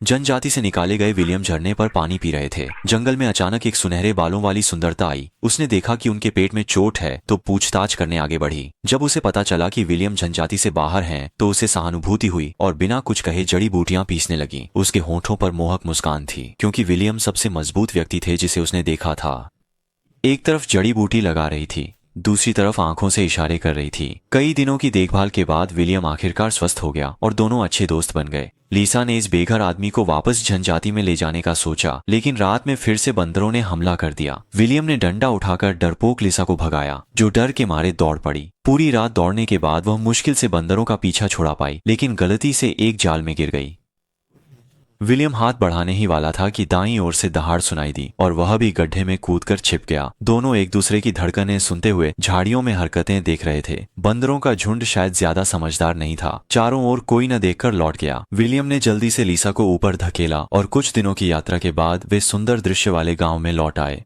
जनजाति से निकाले गए विलियम झरने पर पानी पी रहे थे। जंगल में अचानक एक सुनहरे बालों वाली सुंदरता आई। उसने देखा कि उनके पेट में चोट है तो पूछताछ करने आगे बढ़ी। जब उसे पता चला कि विलियम जनजाति से बाहर हैं, तो उसे सहानुभूति हुई और बिना कुछ कहे जड़ी बूटियां पीसने लगी। उसके होठों पर मोहक मुस्कान थी, क्योंकि विलियम सबसे मजबूत व्यक्ति थे जिसे उसने देखा था। एक तरफ जड़ी बूटी लगा रही थी, दूसरी तरफ आंखों से इशारे कर रही थी। कई दिनों की देखभाल के बाद विलियम आखिरकार स्वस्थ हो गया और दोनों अच्छे दोस्त बन गए। लीसा ने इस बेघर आदमी को वापस जनजाति में ले जाने का सोचा, लेकिन रात में फिर से बंदरों ने हमला कर दिया। विलियम ने डंडा उठाकर डरपोक लीसा को भगाया, जो डर के मारे दौड़ पड़ी। पूरी रात दौड़ने के बाद वह मुश्किल से बंदरों का पीछा छुड़ा पाई, लेकिन गलती से एक जाल में गिर गई। विलियम हाथ बढ़ाने ही वाला था कि दाईं ओर से दहाड़ सुनाई दी और वह भी गड्ढे में कूदकर छिप गया। दोनों एक दूसरे की धड़कनें सुनते हुए झाड़ियों में हरकतें देख रहे थे। बंदरों का झुंड शायद ज्यादा समझदार नहीं था। चारों ओर कोई न देखकर लौट गया। विलियम ने जल्दी से लीसा को ऊपर धकेला और कुछ दिनों की यात्रा के बाद वे सुंदर दृश्य वाले गांव में लौट आए।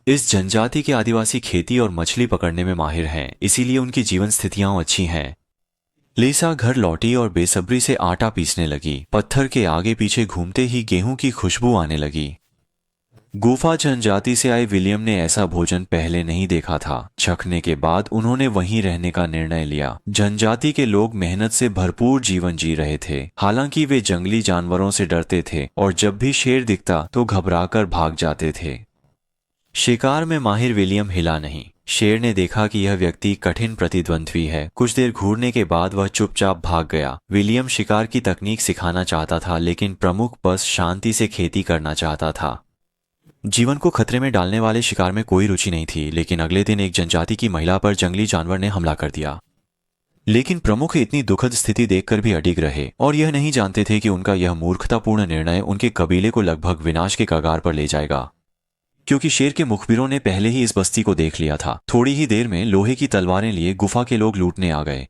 इस जनजाति के आदिवासी खेती और मछली पकड़ने में माहिर हैं, इसीलिए उनकी जीवन स्थितियां अच्छी हैं। लीसा घर लौटी और बेसब्री से आटा पीसने लगी। पत्थर के आगे पीछे घूमते ही गेहूं की खुशबू आने लगी। गुफा जनजाति से आए विलियम ने ऐसा भोजन पहले नहीं देखा था। चखने के बाद उन्होंने वहीं रहने का निर्णय लिया। जनजाति के लोग मेहनत से भरपूर जीवन जी रहे थे। हालांकि वे जंगली जानवरों से डरते थे और जब भी शेर दिखता तो घबराकर भाग जाते थे। शिकार में माहिर विलियम हिला नहीं। शेर ने देखा कि यह व्यक्ति कठिन प्रतिद्वंद्वी है। कुछ देर घूरने के बाद वह चुपचाप भाग गया। विलियम शिकार की तकनीक सिखाना चाहता था, लेकिन प्रमुख बस शांति से खेती करना चाहता था। जीवन को खतरे में डालने वाले शिकार में कोई रुचि नहीं थी। लेकिन अगले दिन एक जनजाति की महिला पर जंगली जानवर ने हमला कर दिया। लेकिन प्रमुख इतनी दुखद स्थिति देखकर भी अडिग रहे और यह नहीं जानते थे कि उनका यह मूर्खतापूर्ण निर्णय उनके कबीले को लगभग विनाश के कगार पर ले जाएगा, क्योंकि शेर के मुखबिरों ने पहले ही इस बस्ती को देख लिया था। थोड़ी ही देर में लोहे की तलवारें लिए गुफा के लोग लूटने आ गए।